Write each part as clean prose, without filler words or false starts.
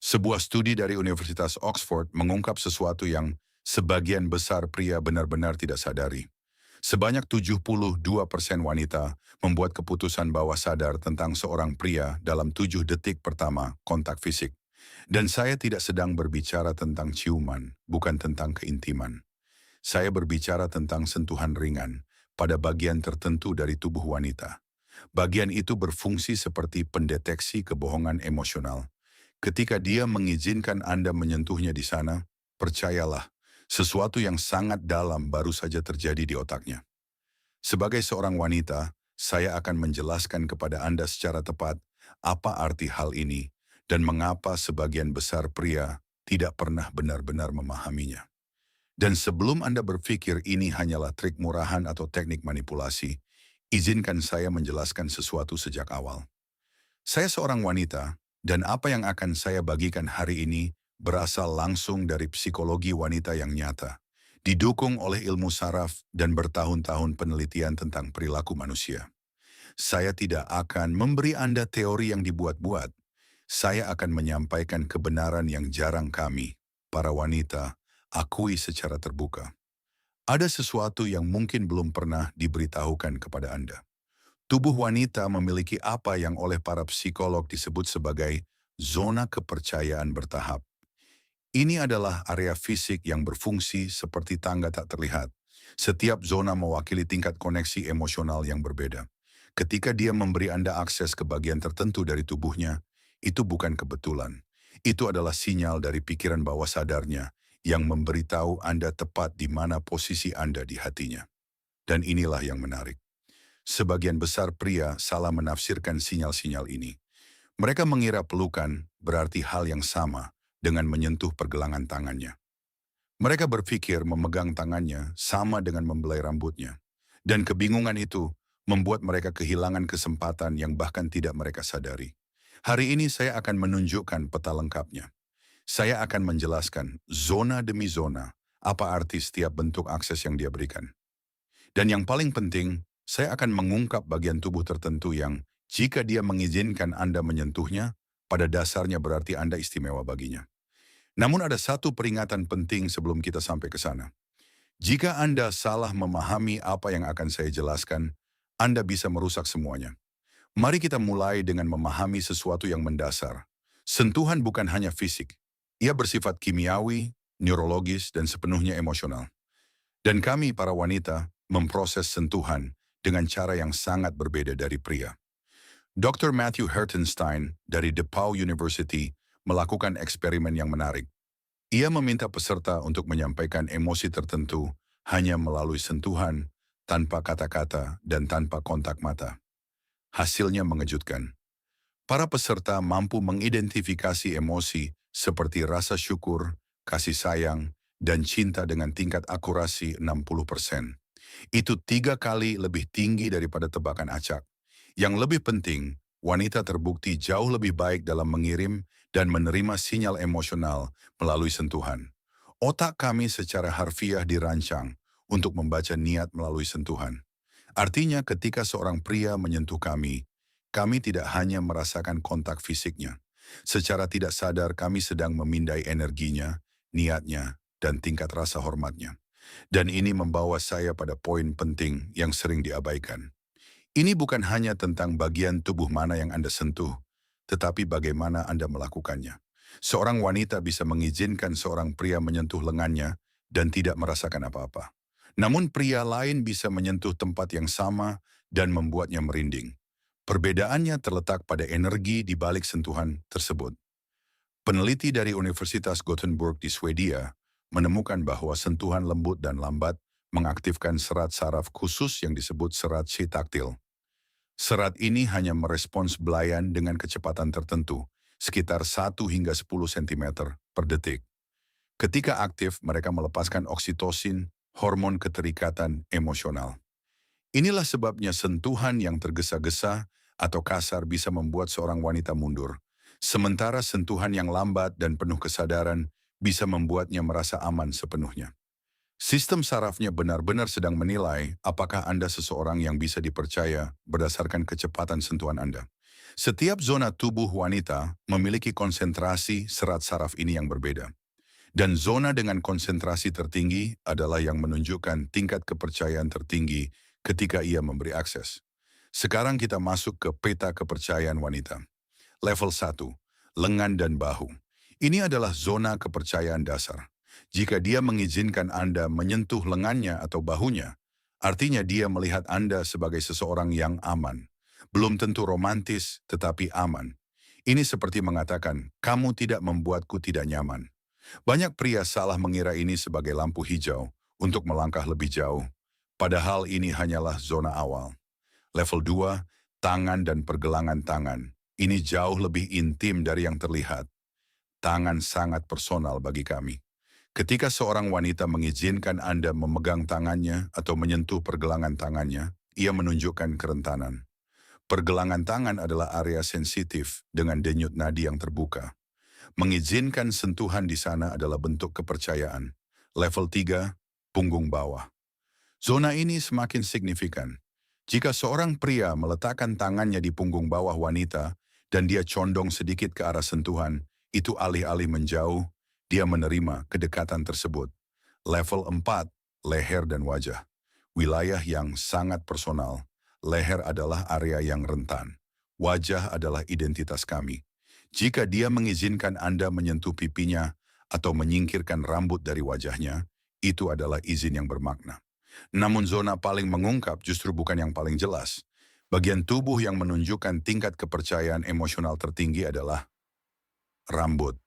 Sebuah studi dari Universitas Oxford mengungkap sesuatu yang sebagian besar pria benar-benar tidak sadari. Sebanyak 72% wanita membuat keputusan bawah sadar tentang seorang pria dalam 7 detik pertama kontak fisik. Dan saya tidak sedang berbicara tentang ciuman, bukan tentang keintiman. Saya berbicara tentang sentuhan ringan pada bagian tertentu dari tubuh wanita. Bagian itu berfungsi seperti pendeteksi kebohongan emosional. Ketika dia mengizinkan Anda menyentuhnya di sana, percayalah, sesuatu yang sangat dalam baru saja terjadi di otaknya. Sebagai seorang wanita, saya akan menjelaskan kepada Anda secara tepat apa arti hal ini dan mengapa sebagian besar pria tidak pernah benar-benar memahaminya. Dan sebelum Anda berpikir ini hanyalah trik murahan atau teknik manipulasi, izinkan saya menjelaskan sesuatu sejak awal. Saya seorang wanita, dan apa yang akan saya bagikan hari ini berasal langsung dari psikologi wanita yang nyata, didukung oleh ilmu saraf dan bertahun-tahun penelitian tentang perilaku manusia. Saya tidak akan memberi Anda teori yang dibuat-buat. Saya akan menyampaikan kebenaran yang jarang kami, para wanita, akui secara terbuka. Ada sesuatu yang mungkin belum pernah diberitahukan kepada Anda. Tubuh wanita memiliki apa yang oleh para psikolog disebut sebagai zona kepercayaan bertahap. Ini adalah area fisik yang berfungsi seperti tangga tak terlihat. Setiap zona mewakili tingkat koneksi emosional yang berbeda. Ketika dia memberi Anda akses ke bagian tertentu dari tubuhnya, itu bukan kebetulan. Itu adalah sinyal dari pikiran bawah sadarnya yang memberitahu Anda tepat di mana posisi Anda di hatinya. Dan inilah yang menarik. Sebagian besar pria salah menafsirkan sinyal-sinyal ini. Mereka mengira pelukan berarti hal yang sama dengan menyentuh pergelangan tangannya. Mereka berpikir memegang tangannya sama dengan membelai rambutnya. Dan kebingungan itu membuat mereka kehilangan kesempatan yang bahkan tidak mereka sadari. Hari ini saya akan menunjukkan peta lengkapnya. Saya akan menjelaskan zona demi zona apa arti setiap bentuk akses yang dia berikan. Dan yang paling penting, saya akan mengungkap bagian tubuh tertentu yang, jika dia mengizinkan Anda menyentuhnya, pada dasarnya berarti Anda istimewa baginya. Namun ada satu peringatan penting sebelum kita sampai ke sana. Jika Anda salah memahami apa yang akan saya jelaskan, Anda bisa merusak semuanya. Mari kita mulai dengan memahami sesuatu yang mendasar. Sentuhan bukan hanya fisik. Ia bersifat kimiawi, neurologis, dan sepenuhnya emosional. Dan kami, para wanita, memproses sentuhan dengan cara yang sangat berbeda dari pria. Dr. Matthew Hertenstein dari DePauw University melakukan eksperimen yang menarik. Ia meminta peserta untuk menyampaikan emosi tertentu hanya melalui sentuhan, tanpa kata-kata dan tanpa kontak mata. Hasilnya mengejutkan. Para peserta mampu mengidentifikasi emosi seperti rasa syukur, kasih sayang, dan cinta dengan tingkat akurasi 60%. Itu 3 kali lebih tinggi daripada tebakan acak. Yang lebih penting, wanita terbukti jauh lebih baik dalam mengirim dan menerima sinyal emosional melalui sentuhan. Otak kami secara harfiah dirancang untuk membaca niat melalui sentuhan. Artinya ketika seorang pria menyentuh kami tidak hanya merasakan kontak fisiknya. Secara tidak sadar kami sedang memindai energinya, niatnya, dan tingkat rasa hormatnya. Dan ini membawa saya pada poin penting yang sering diabaikan. Ini bukan hanya tentang bagian tubuh mana yang Anda sentuh, tetapi bagaimana Anda melakukannya. Seorang wanita bisa mengizinkan seorang pria menyentuh lengannya dan tidak merasakan apa-apa. Namun pria lain bisa menyentuh tempat yang sama dan membuatnya merinding. Perbedaannya terletak pada energi di balik sentuhan tersebut. Peneliti dari Universitas Gothenburg di Swedia menemukan bahwa sentuhan lembut dan lambat mengaktifkan serat saraf khusus yang disebut serat C taktil. Serat ini hanya merespons belayan dengan kecepatan tertentu, sekitar 1 hingga 10 cm per detik. Ketika aktif, mereka melepaskan oksitosin, hormon keterikatan emosional. Inilah sebabnya sentuhan yang tergesa-gesa atau kasar bisa membuat seorang wanita mundur, sementara sentuhan yang lambat dan penuh kesadaran bisa membuatnya merasa aman sepenuhnya. Sistem sarafnya benar-benar sedang menilai apakah Anda seseorang yang bisa dipercaya berdasarkan kecepatan sentuhan Anda. Setiap zona tubuh wanita memiliki konsentrasi serat saraf ini yang berbeda. Dan zona dengan konsentrasi tertinggi adalah yang menunjukkan tingkat kepercayaan tertinggi ketika ia memberi akses. Sekarang kita masuk ke peta kepercayaan wanita. Level 1, lengan dan bahu. Ini adalah zona kepercayaan dasar. Jika dia mengizinkan Anda menyentuh lengannya atau bahunya, artinya dia melihat Anda sebagai seseorang yang aman. Belum tentu romantis, tetapi aman. Ini seperti mengatakan, kamu tidak membuatku tidak nyaman. Banyak pria salah mengira ini sebagai lampu hijau untuk melangkah lebih jauh. Padahal ini hanyalah zona awal. Level 2, tangan dan pergelangan tangan. Ini jauh lebih intim dari yang terlihat. Tangan sangat personal bagi kami. Ketika seorang wanita mengizinkan Anda memegang tangannya atau menyentuh pergelangan tangannya, ia menunjukkan kerentanan. Pergelangan tangan adalah area sensitif dengan denyut nadi yang terbuka. Mengizinkan sentuhan di sana adalah bentuk kepercayaan. Level 3, punggung bawah. Zona ini semakin signifikan. Jika seorang pria meletakkan tangannya di punggung bawah wanita dan dia condong sedikit ke arah sentuhan, itu alih-alih menjauh, dia menerima kedekatan tersebut. Level 4, leher dan wajah. Wilayah yang sangat personal. Leher adalah area yang rentan. Wajah adalah identitas kami. Jika dia mengizinkan Anda menyentuh pipinya atau menyingkirkan rambut dari wajahnya, itu adalah izin yang bermakna. Namun zona paling mengungkap justru bukan yang paling jelas. Bagian tubuh yang menunjukkan tingkat kepercayaan emosional tertinggi adalah rambut.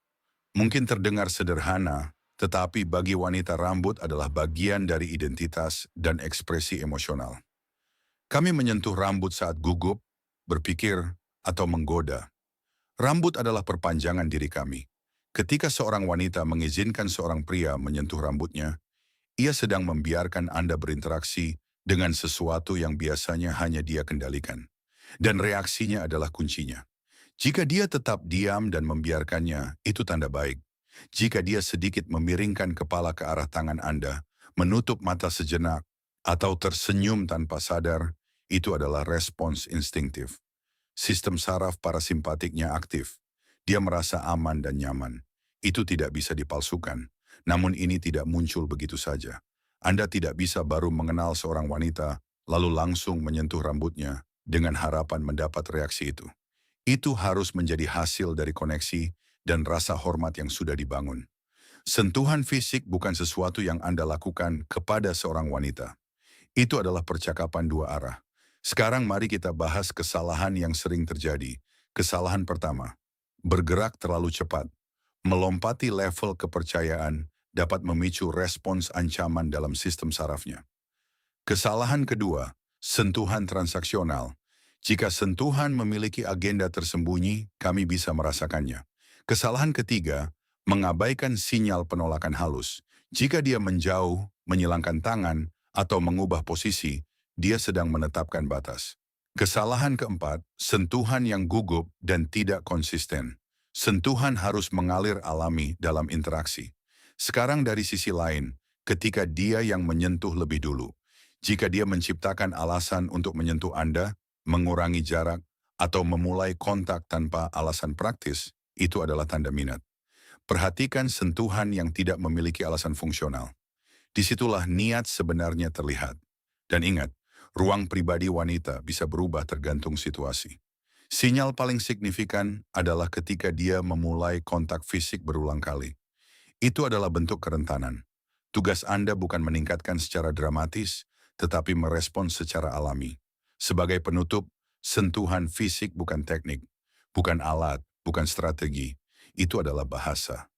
Mungkin terdengar sederhana, tetapi bagi wanita rambut adalah bagian dari identitas dan ekspresi emosional. Kami menyentuh rambut saat gugup, berpikir, atau menggoda. Rambut adalah perpanjangan diri kami. Ketika seorang wanita mengizinkan seorang pria menyentuh rambutnya, ia sedang membiarkan Anda berinteraksi dengan sesuatu yang biasanya hanya dia kendalikan. Dan reaksinya adalah kuncinya. Jika dia tetap diam dan membiarkannya, itu tanda baik. Jika dia sedikit memiringkan kepala ke arah tangan Anda, menutup mata sejenak, atau tersenyum tanpa sadar, itu adalah respons instingtif. Sistem saraf parasimpatiknya aktif. Dia merasa aman dan nyaman. Itu tidak bisa dipalsukan. Namun ini tidak muncul begitu saja. Anda tidak bisa baru mengenal seorang wanita, lalu langsung menyentuh rambutnya dengan harapan mendapat reaksi itu. Itu harus menjadi hasil dari koneksi dan rasa hormat yang sudah dibangun. Sentuhan fisik bukan sesuatu yang Anda lakukan kepada seorang wanita. Itu adalah percakapan dua arah. Sekarang mari kita bahas kesalahan yang sering terjadi. Kesalahan pertama, bergerak terlalu cepat. Melompati level kepercayaan dapat memicu respons ancaman dalam sistem sarafnya. Kesalahan kedua, sentuhan transaksional. Jika sentuhan memiliki agenda tersembunyi, kami bisa merasakannya. Kesalahan ketiga, mengabaikan sinyal penolakan halus. Jika dia menjauh, menyilangkan tangan, atau mengubah posisi, dia sedang menetapkan batas. Kesalahan keempat, sentuhan yang gugup dan tidak konsisten. Sentuhan harus mengalir alami dalam interaksi. Sekarang dari sisi lain, ketika dia yang menyentuh lebih dulu, jika dia menciptakan alasan untuk menyentuh Anda, mengurangi jarak, atau memulai kontak tanpa alasan praktis, itu adalah tanda minat. Perhatikan sentuhan yang tidak memiliki alasan fungsional. Disitulah niat sebenarnya terlihat. Dan ingat, ruang pribadi wanita bisa berubah tergantung situasi. Sinyal paling signifikan adalah ketika dia memulai kontak fisik berulang kali. Itu adalah bentuk kerentanan. Tugas Anda bukan meningkatkan secara dramatis, tetapi merespons secara alami. Sebagai penutup, sentuhan fisik bukan teknik, bukan alat, bukan strategi. Itu adalah bahasa.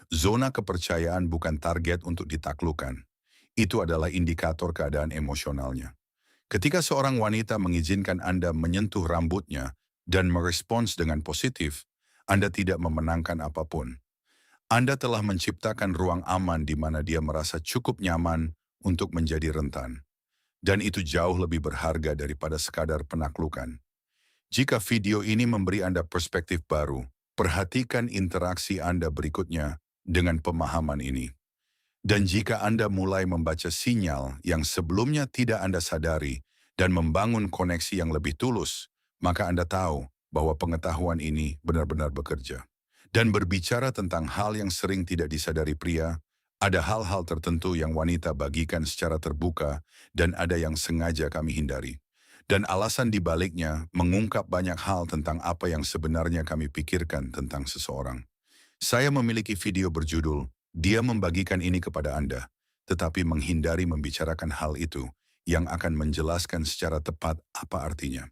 Zona kepercayaan bukan target untuk ditaklukkan. Itu adalah indikator keadaan emosionalnya. Ketika seorang wanita mengizinkan Anda menyentuh rambutnya dan merespons dengan positif, Anda tidak memenangkan apapun. Anda telah menciptakan ruang aman di mana dia merasa cukup nyaman untuk menjadi rentan. Dan itu jauh lebih berharga daripada sekadar penaklukan. Jika video ini memberi Anda perspektif baru, perhatikan interaksi Anda berikutnya dengan pemahaman ini. Dan jika Anda mulai membaca sinyal yang sebelumnya tidak Anda sadari dan membangun koneksi yang lebih tulus, maka Anda tahu bahwa pengetahuan ini benar-benar bekerja. Dan berbicara tentang hal yang sering tidak disadari pria, ada hal-hal tertentu yang wanita bagikan secara terbuka dan ada yang sengaja kami hindari. Dan alasan dibaliknya mengungkap banyak hal tentang apa yang sebenarnya kami pikirkan tentang seseorang. Saya memiliki video berjudul, "Dia membagikan ini kepada Anda," tetapi menghindari membicarakan hal itu yang akan menjelaskan secara tepat apa artinya.